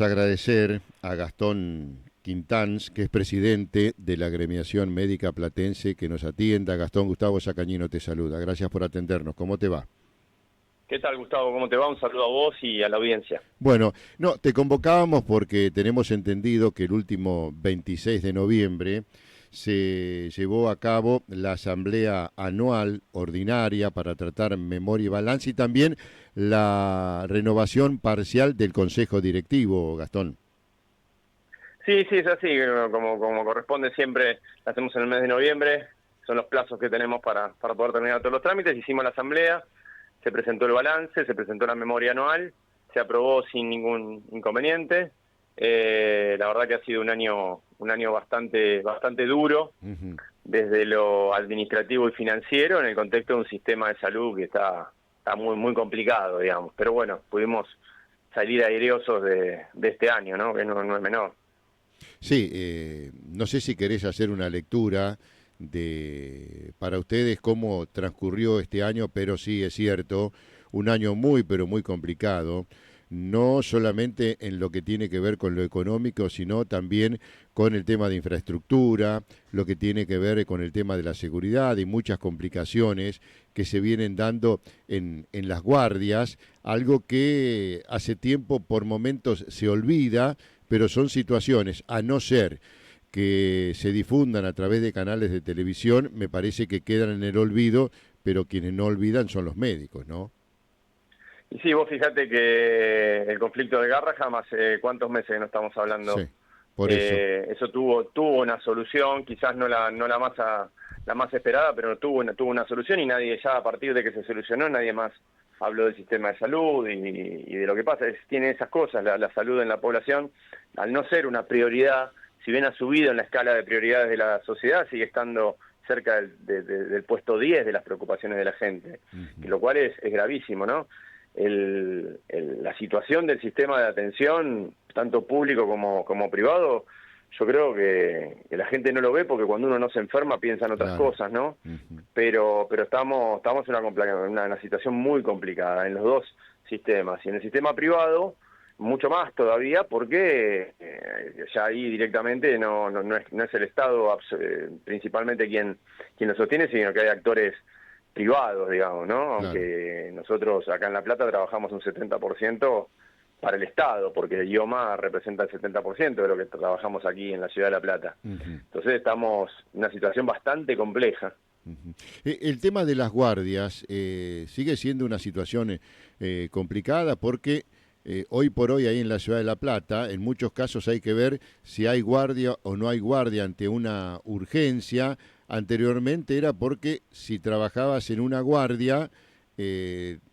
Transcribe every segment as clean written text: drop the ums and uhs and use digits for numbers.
Agradecer a Gastón Quintans, que es presidente de la Agremiación Médica Platense, que nos atienda. Gastón, Gustavo Sacañino te saluda. Gracias por atendernos. ¿Cómo te va? ¿Qué tal, Gustavo? ¿Cómo te va? Un saludo a vos y a la audiencia. Bueno, no, te convocábamos porque tenemos entendido que el último 26 de noviembre se llevó a cabo la asamblea anual ordinaria para tratar memoria y balance y también la renovación parcial del Consejo Directivo, Gastón. Sí, es así, como corresponde siempre, la hacemos en el mes de noviembre, son los plazos que tenemos para poder terminar todos los trámites. Hicimos la asamblea, se presentó el balance, se presentó la memoria anual, se aprobó sin ningún inconveniente. La verdad que ha sido un año bastante duro Ujú. desde lo administrativo y financiero en el contexto de un sistema de salud que está muy complicado, digamos. Pero bueno, pudimos salir aireosos de este año, ¿no? Que no es menor. Sí, no sé si querés hacer una lectura para ustedes cómo transcurrió este año, pero sí es cierto, un año muy, pero muy complicado, no solamente en lo que tiene que ver con lo económico, sino también con el tema de infraestructura, lo que tiene que ver con el tema de la seguridad y muchas complicaciones que se vienen dando en las guardias, algo que hace tiempo por momentos se olvida, pero son situaciones, a no ser que se difundan a través de canales de televisión, me parece que quedan en el olvido, pero quienes no olvidan son los médicos, ¿no? Y sí, vos fíjate que el conflicto de Garrahan, hace cuántos meses que no estamos Sí, hablando, por eso. eso tuvo una solución, quizás no la más esperada, pero tuvo una solución y nadie ya a partir de que se solucionó, nadie más habló del sistema de salud y de lo que pasa. Tiene esas cosas, la salud en la población, al no ser una prioridad, si bien ha subido en la escala de prioridades de la sociedad, sigue estando cerca del puesto 10 de las preocupaciones de la gente, que Ujú. lo cual es gravísimo, ¿no? La situación del sistema de atención, tanto público como privado, yo creo que la gente no lo ve porque cuando uno no se enferma piensa en otras Claro. cosas, ¿no? Ujú. Pero estamos en una situación muy complicada en los dos sistemas. Y en el sistema privado, mucho más todavía, porque ya ahí directamente no es el Estado principalmente quien lo sostiene, sino que hay actores privados, digamos, ¿no? Claro. Aunque nosotros acá en La Plata trabajamos un 70% para el Estado, porque el IOMA representa el 70% de lo que trabajamos aquí en la ciudad de La Plata. Ujú. Entonces estamos en una situación bastante compleja. Ujú. El tema de las guardias sigue siendo una situación complicada porque hoy por hoy ahí en la ciudad de La Plata, en muchos casos hay que ver si hay guardia o no hay guardia ante una urgencia. Anteriormente era porque si trabajabas en una guardia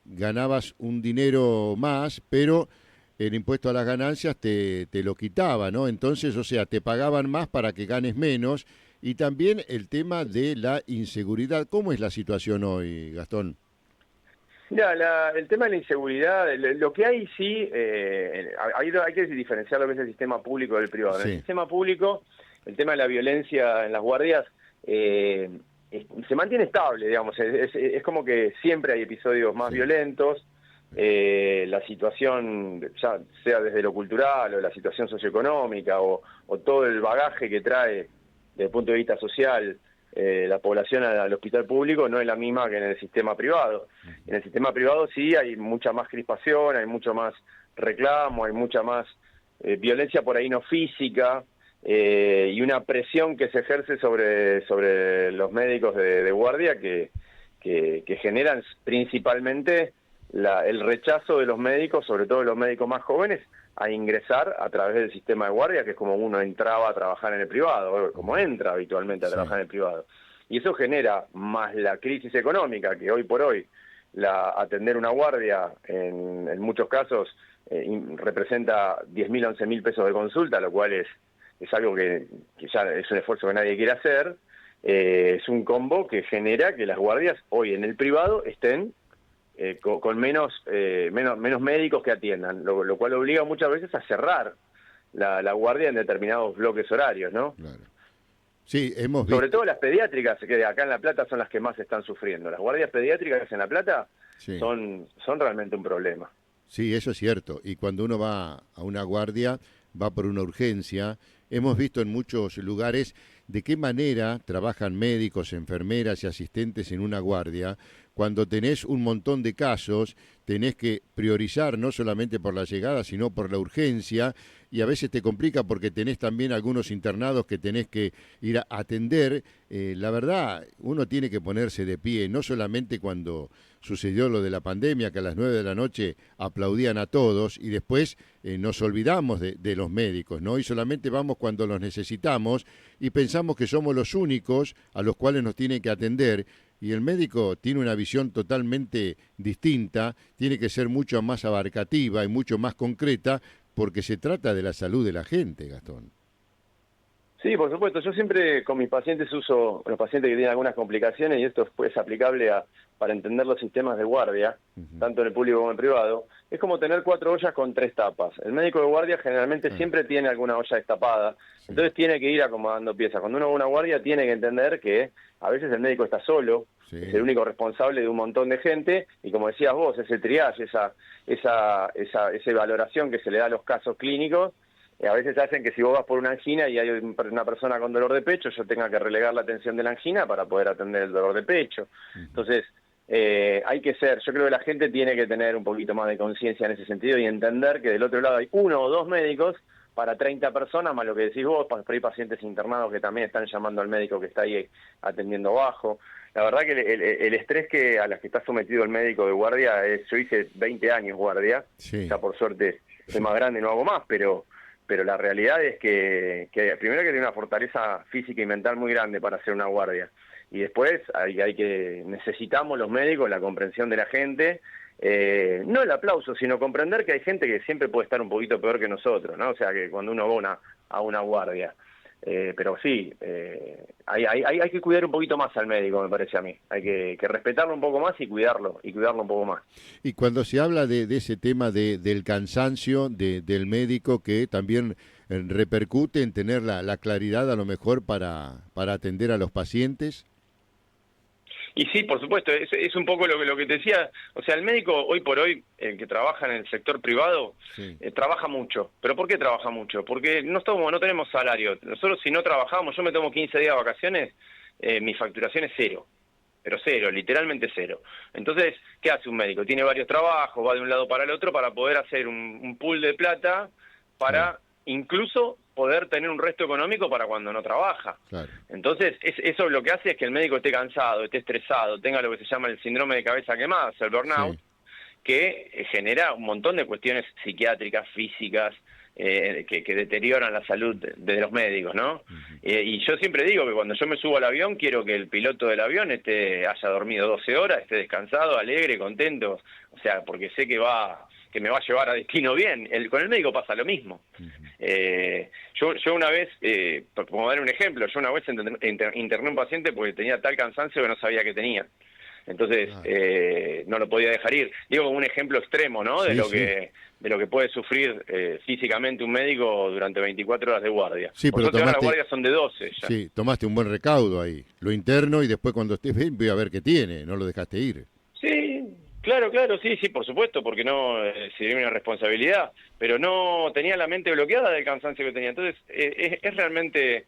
ganabas un dinero más, pero el impuesto a las ganancias te lo quitaba, ¿no? Entonces, o sea, te pagaban más para que ganes menos y también el tema de la inseguridad. ¿Cómo es la situación hoy, Gastón? Mira, el tema de la inseguridad, lo que hay sí, hay que diferenciar lo que es el sistema público del privado. En el Sí. sistema público, el tema de la violencia en las guardias eh, se mantiene estable, digamos, es como que siempre hay episodios más Sí. violentos, la situación, ya sea desde lo cultural o la situación socioeconómica o todo el bagaje que trae desde el punto de vista social la población al hospital público no es la misma que en el sistema privado. En el sistema privado sí hay mucha más crispación, hay mucho más reclamo, hay mucha más violencia por ahí no física y una presión que se ejerce sobre los médicos de guardia que generan principalmente el rechazo de los médicos, sobre todo de los médicos más jóvenes, a ingresar a través del sistema de guardia, que es como uno entraba a trabajar en el privado, o como entra habitualmente a Sí. trabajar en el privado. Y eso genera, más la crisis económica, que hoy por hoy atender una guardia en muchos casos representa 10.000, 11.000 pesos de consulta, lo cual es algo que ya es un esfuerzo que nadie quiere hacer. Es un combo que genera que las guardias hoy en el privado estén con menos médicos que atiendan, lo cual obliga muchas veces a cerrar la guardia en determinados bloques horarios, ¿no? Claro. Sí, hemos Sobre visto. todo las pediátricas, que acá en La Plata son las que más están sufriendo. Las guardias pediátricas en La Plata Sí. son realmente un problema. Sí, eso es cierto. Y cuando uno va a una guardia, va por una urgencia. Hemos visto en muchos lugares de qué manera trabajan médicos, enfermeras y asistentes en una guardia. Cuando tenés un montón de casos, tenés que priorizar no solamente por la llegada, sino por la urgencia. Y a veces te complica porque tenés también algunos internados que tenés que ir a atender. La verdad, uno tiene que ponerse de pie, no solamente cuando sucedió lo de la pandemia, que a las 9 de la noche aplaudían a todos y después nos olvidamos de los médicos, ¿no? Y solamente vamos cuando los necesitamos y pensamos que somos los únicos a los cuales nos tienen que atender. Y el médico tiene una visión totalmente distinta, tiene que ser mucho más abarcativa y mucho más concreta, porque se trata de la salud de la gente, Gastón. Sí, por supuesto. Yo siempre con mis pacientes uso, los pacientes que tienen algunas complicaciones, y esto es aplicable para entender los sistemas de guardia, tanto en el público como en el privado, es como tener 4 ollas con 3 tapas. El médico de guardia generalmente siempre tiene alguna olla destapada, entonces tiene que ir acomodando piezas. Cuando uno va a una guardia tiene que entender que a veces el médico está solo, es el único responsable de un montón de gente, y como decías vos, ese triage, esa valoración que se le da a los casos clínicos, a veces hacen que si vos vas por una angina y hay una persona con dolor de pecho, yo tenga que relegar la atención de la angina para poder atender el dolor de pecho. Entonces, hay que ser, yo creo que la gente tiene que tener un poquito más de conciencia en ese sentido y entender que del otro lado hay 1 o 2 médicos para 30 personas, más lo que decís vos, hay pacientes internados que también están llamando al médico que está ahí atendiendo bajo. La verdad que el estrés a las que está sometido el médico de guardia yo hice 20 años guardia, ya por suerte soy más grande y no hago más, pero la realidad es que primero que tiene una fortaleza física y mental muy grande para hacer una guardia, y después necesitamos los médicos la comprensión de la gente, no el aplauso, sino comprender que hay gente que siempre puede estar un poquito peor que nosotros, ¿no? O sea, que cuando uno va a una guardia, pero sí, hay que cuidar un poquito más al médico, me parece a mí. Hay que respetarlo un poco más y cuidarlo un poco más. Y cuando se habla de ese tema del cansancio del médico que también repercute en tener la claridad a lo mejor para atender a los pacientes. Y sí, por supuesto, es un poco lo que te decía, o sea, el médico hoy por hoy, el que trabaja en el sector privado, trabaja mucho. ¿Pero por qué trabaja mucho? Porque no tenemos salario. Nosotros si no trabajamos, yo me tomo 15 días de vacaciones, mi facturación es cero. Pero cero, literalmente cero. Entonces, ¿qué hace un médico? Tiene varios trabajos, va de un lado para el otro para poder hacer un pool de plata para incluso poder tener un resto económico para cuando no trabaja. Claro. Entonces, eso lo que hace es que el médico esté cansado, esté estresado, tenga lo que se llama el síndrome de cabeza quemada, el burnout, que genera un montón de cuestiones psiquiátricas, físicas, que deterioran la salud de los médicos, ¿no? Y yo siempre digo que cuando yo me subo al avión, quiero que el piloto del avión haya dormido 12 horas, esté descansado, alegre, contento, o sea, porque sé que me va a llevar a destino bien. Con el médico pasa lo mismo. Yo una vez, como dar un ejemplo, yo una vez interné un paciente porque tenía tal cansancio que no sabía que tenía. Entonces, no lo podía dejar ir. Digo como un ejemplo extremo, ¿no? De lo que puede sufrir físicamente un médico durante 24 horas de guardia. Sí, pero las guardias son de 12 ya. Sí, tomaste un buen recaudo ahí. Lo interno y después cuando estés bien voy a ver qué tiene. No lo dejaste ir. Sí, claro, sí, por supuesto, porque no sería una responsabilidad, pero no tenía la mente bloqueada del cansancio que tenía. Entonces, es realmente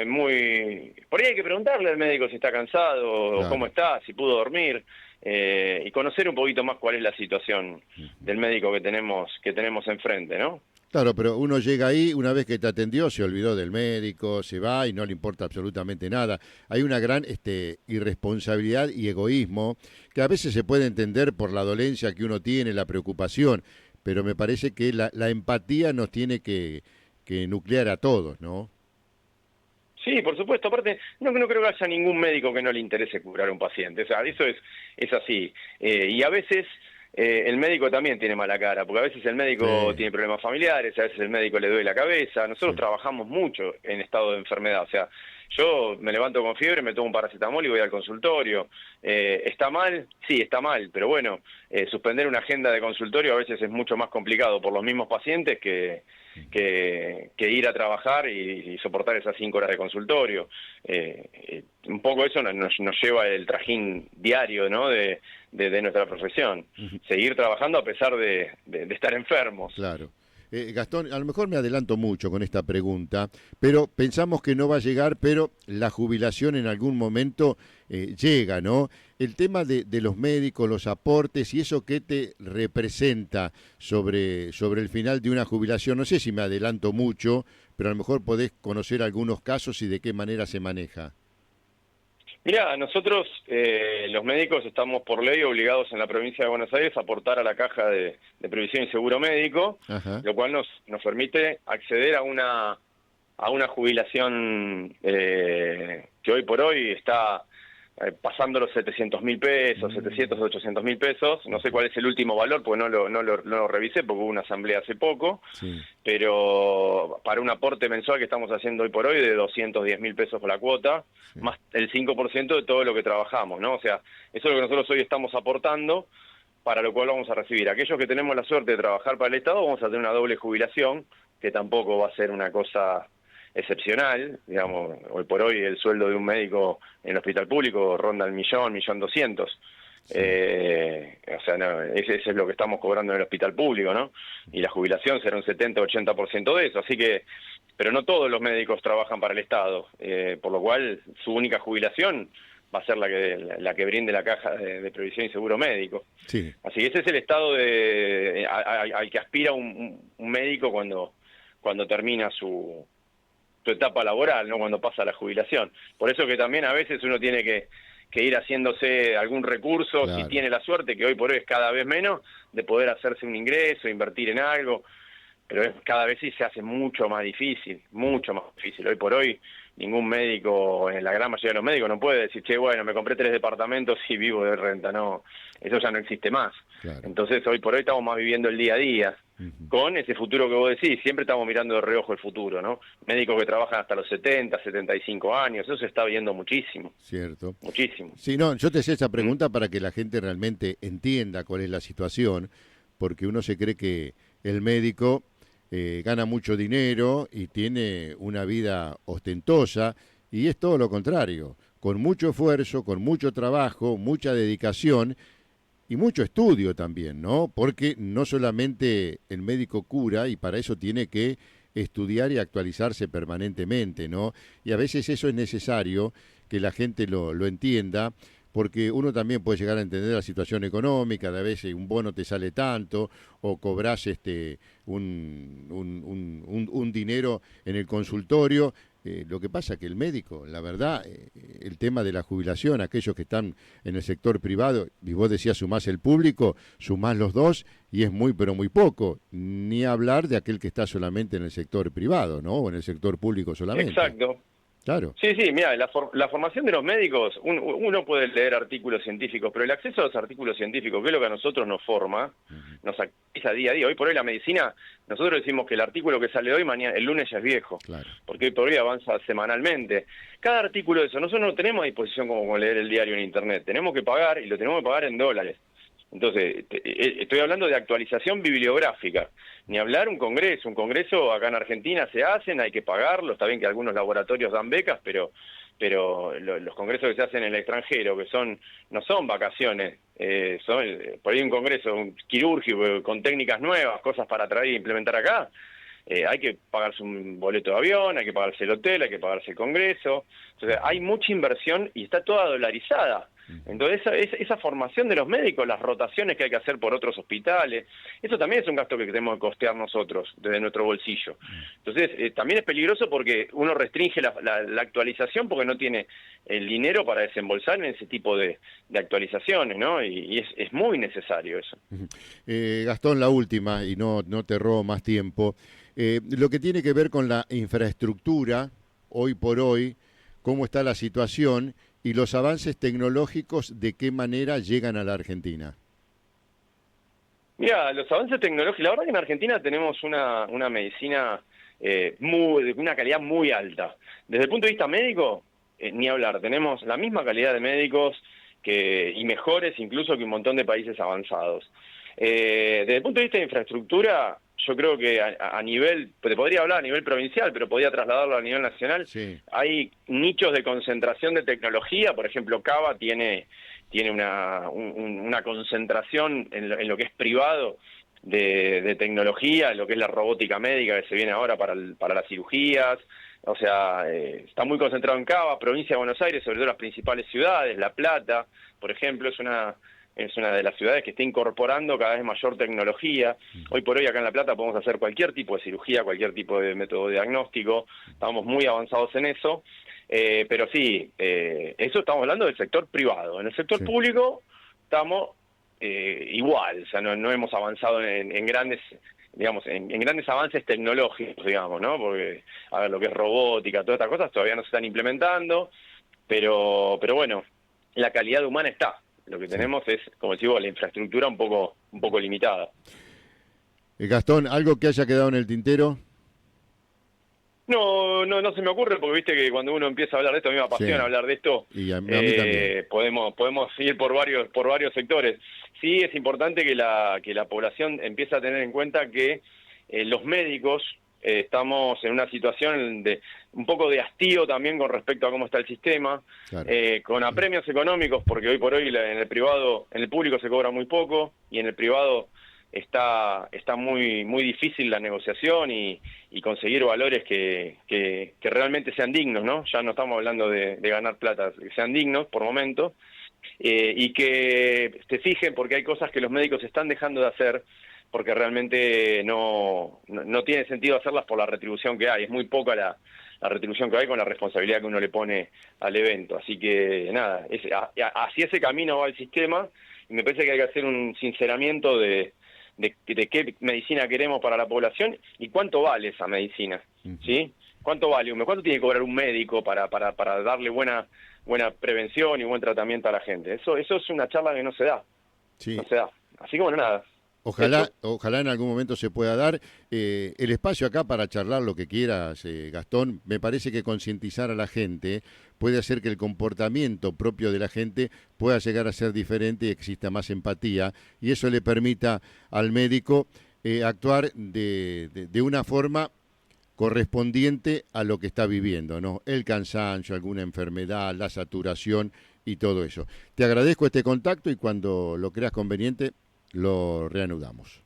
muy... Por ahí hay que preguntarle al médico si está cansado, o cómo está, si pudo dormir, y conocer un poquito más cuál es la situación del médico que tenemos enfrente, ¿no? Claro, pero uno llega ahí, una vez que te atendió, se olvidó del médico, se va y no le importa absolutamente nada. Hay una gran irresponsabilidad y egoísmo que a veces se puede entender por la dolencia que uno tiene, la preocupación, pero me parece que la empatía nos tiene que nuclear a todos, ¿no? Sí, por supuesto. Aparte, no creo que haya ningún médico que no le interese curar a un paciente. O sea, eso es así. Y a veces... el médico también tiene mala cara, porque a veces el médico tiene problemas familiares, a veces el médico le duele la cabeza. Nosotros trabajamos mucho en estado de enfermedad, o sea, yo me levanto con fiebre, me tomo un paracetamol y voy al consultorio. ¿Está mal? Sí, está mal, pero bueno, suspender una agenda de consultorio a veces es mucho más complicado por los mismos pacientes que que ir a trabajar y soportar esas 5 horas de consultorio. Un poco eso nos lleva el trajín diario, ¿no? de nuestra profesión. Seguir trabajando a pesar de estar enfermos. Claro. Gastón, a lo mejor me adelanto mucho con esta pregunta, pero pensamos que no va a llegar, pero la jubilación en algún momento llega, ¿no? El tema de los médicos, los aportes y eso que te representa sobre el final de una jubilación. No sé si me adelanto mucho, pero a lo mejor podés conocer algunos casos y de qué manera se maneja. Mira, nosotros los médicos estamos por ley obligados en la provincia de Buenos Aires a aportar a la caja de previsión y seguro médico, Ajá. lo cual nos permite acceder a una jubilación que hoy por hoy está pasando los 700.000 pesos, 700, 800.000 pesos. No sé cuál es el último valor, porque no lo revisé, porque hubo una asamblea hace poco, Sí. pero para un aporte mensual que estamos haciendo hoy por hoy de 210.000 pesos por la cuota, Sí. más el 5% de todo lo que trabajamos, ¿no? O sea, eso es lo que nosotros hoy estamos aportando, para lo cual vamos a recibir. Aquellos que tenemos la suerte de trabajar para el Estado, vamos a tener una doble jubilación, que tampoco va a ser una cosa excepcional. Digamos, hoy por hoy el sueldo de un médico en el hospital público ronda el 1.200.000. Sí. O sea, no, ese es lo que estamos cobrando en el hospital público, ¿no? Y la jubilación será un 70-80% de eso, así que, pero no todos los médicos trabajan para el Estado, por lo cual su única jubilación va a ser la que brinde la caja de previsión y seguro médico. Sí. Así que ese es el estado al que aspira un médico cuando termina su etapa laboral, ¿no? Cuando pasa a la jubilación. Por eso que también a veces uno tiene que ir haciéndose algún recurso, Claro. si tiene la suerte, que hoy por hoy es cada vez menos, de poder hacerse un ingreso, invertir en algo, pero cada vez sí se hace mucho más difícil, mucho más difícil. Hoy por hoy ningún médico, en la gran mayoría de los médicos, no puede decir, che, bueno, me compré 3 departamentos y vivo de renta. No, eso ya no existe más. Claro. Entonces hoy por hoy estamos más viviendo el día a día, con ese futuro que vos decís. Siempre estamos mirando de reojo el futuro, ¿no? Médicos que trabajan hasta los 70, 75 años, eso se está viendo muchísimo. Cierto. Muchísimo. Sí, no, yo te hacía esa pregunta para que la gente realmente entienda cuál es la situación, porque uno se cree que el médico gana mucho dinero y tiene una vida ostentosa, y es todo lo contrario, con mucho esfuerzo, con mucho trabajo, mucha dedicación y mucho estudio también, ¿no? Porque no solamente el médico cura, y para eso tiene que estudiar y actualizarse permanentemente, ¿no? Y a veces eso es necesario que la gente lo entienda, porque uno también puede llegar a entender la situación económica, de a veces un bono te sale tanto, o cobras un dinero en el consultorio. Lo que pasa es que el médico, la verdad, el tema de la jubilación, aquellos que están en el sector privado, y vos decías sumás el público, sumás los dos, y es muy pero muy poco, ni hablar de aquel que está solamente en el sector privado, ¿no? O en el sector público solamente. Exacto. Claro. Sí, mira, la formación de los médicos, uno puede leer artículos científicos, pero el acceso a los artículos científicos, que es lo que a nosotros nos forma, nos actualiza día a día. Hoy por hoy la medicina, nosotros decimos que el artículo que sale hoy, mañana, el lunes ya es viejo, Claro. porque hoy por hoy avanza semanalmente. Cada artículo de eso, nosotros no tenemos a disposición como leer el diario en internet, tenemos que pagar, y lo tenemos que pagar en dólares. Entonces, estoy hablando de actualización bibliográfica. Ni hablar un congreso acá en Argentina se hacen, hay que pagarlo. Está bien que algunos laboratorios dan becas, pero los congresos que se hacen en el extranjero, que no son vacaciones, son por ahí un congreso quirúrgico con técnicas nuevas, cosas para traer e implementar acá. Hay que pagarse un boleto de avión, hay que pagarse el hotel, hay que pagarse el congreso. Entonces, hay mucha inversión y está toda dolarizada. Entonces, esa formación de los médicos, las rotaciones que hay que hacer por otros hospitales, eso también es un gasto que tenemos que costear nosotros desde nuestro bolsillo. Entonces, también es peligroso porque uno restringe la actualización porque no tiene el dinero para desembolsar en ese tipo de actualizaciones, ¿no? Y es muy necesario eso. Gastón, la última, y no te robo más tiempo. Lo que tiene que ver con la infraestructura, hoy por hoy, cómo está la situación y los avances tecnológicos, de qué manera llegan a la Argentina. Mira, los avances tecnológicos, la verdad que en Argentina tenemos una medicina de una calidad muy alta. Desde el punto de vista médico, ni hablar, tenemos la misma calidad de médicos y mejores incluso que un montón de países avanzados. Desde el punto de vista de infraestructura, yo creo que a nivel, te podría hablar a nivel provincial, pero podría trasladarlo a nivel nacional. Sí. Hay nichos de concentración de tecnología, por ejemplo, Cava tiene una concentración en lo que es privado de tecnología, en lo que es la robótica médica que se viene ahora para las cirugías. O sea, está muy concentrado en Cava, provincia de Buenos Aires, sobre todo las principales ciudades. La Plata, por ejemplo, es una de las ciudades que está incorporando cada vez mayor tecnología. Hoy por hoy acá en La Plata podemos hacer cualquier tipo de cirugía, cualquier tipo de método diagnóstico. Estamos muy avanzados en eso. Pero sí, eso estamos hablando del sector privado. En el sector Sí. público estamos igual, o sea, no hemos avanzado en grandes, digamos, en grandes avances tecnológicos, digamos, ¿no? Porque, a ver, lo que es robótica, todas estas cosas todavía no se están implementando, pero bueno, la calidad humana está. Lo que Sí. tenemos es, como digo, la infraestructura un poco limitada. Gastón, ¿algo que haya quedado en el tintero? No se me ocurre, porque viste que cuando uno empieza a hablar de esto, a mí me apasiona Sí. hablar de esto, Y a mí también. podemos ir por varios sectores. Sí, es importante que la población empiece a tener en cuenta que los médicos estamos en una situación de un poco de hastío también con respecto a cómo está el sistema, Claro. con apremios económicos, porque hoy por hoy en el privado, en el público se cobra muy poco y en el privado está muy difícil la negociación y conseguir valores que realmente sean dignos, ¿no? Ya no estamos hablando de ganar plata, que sean dignos por momento, y que se fijen, porque hay cosas que los médicos están dejando de hacer porque realmente no tiene sentido hacerlas por la retribución que hay. Es muy poca la retribución que hay con la responsabilidad que uno le pone al evento. Así que nada, hacia ese camino va el sistema, y me parece que hay que hacer un sinceramiento de qué medicina queremos para la población y cuánto vale esa medicina, ¿sí? ¿Cuánto vale? ¿Cuánto tiene que cobrar un médico para darle buena prevención y buen tratamiento a la gente? Eso es una charla que no se da, Sí. no se da. Así que bueno, nada. Ojalá en algún momento se pueda dar el espacio acá para charlar lo que quieras, Gastón. Me parece que concientizar a la gente puede hacer que el comportamiento propio de la gente pueda llegar a ser diferente y exista más empatía, y eso le permita al médico actuar de una forma correspondiente a lo que está viviendo, ¿no? El cansancio, alguna enfermedad, la saturación y todo eso. Te agradezco este contacto y cuando lo creas conveniente lo reanudamos.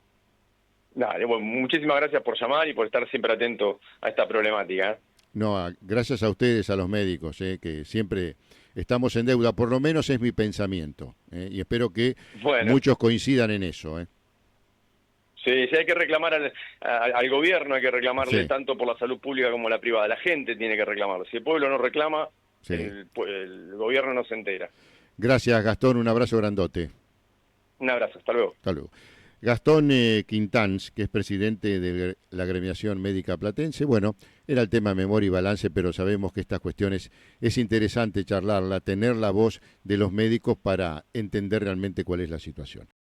Dale, bueno, muchísimas gracias por llamar y por estar siempre atento a esta problemática. No, gracias a ustedes, a los médicos, que siempre estamos en deuda, por lo menos es mi pensamiento, y espero que Bueno, muchos coincidan en eso. sí, hay que reclamar al gobierno, hay que reclamarle Sí, tanto por la salud pública como la privada. La gente tiene que reclamarlo. Si el pueblo no reclama, sí. el gobierno no se entera. Gracias, Gastón, un abrazo grandote. Un abrazo, hasta luego. Hasta luego. Gastón Quintans, que es presidente de la Agremiación Médica Platense. Bueno, era el tema memoria y balance, pero sabemos que estas cuestiones es interesante charlarla, tener la voz de los médicos para entender realmente cuál es la situación.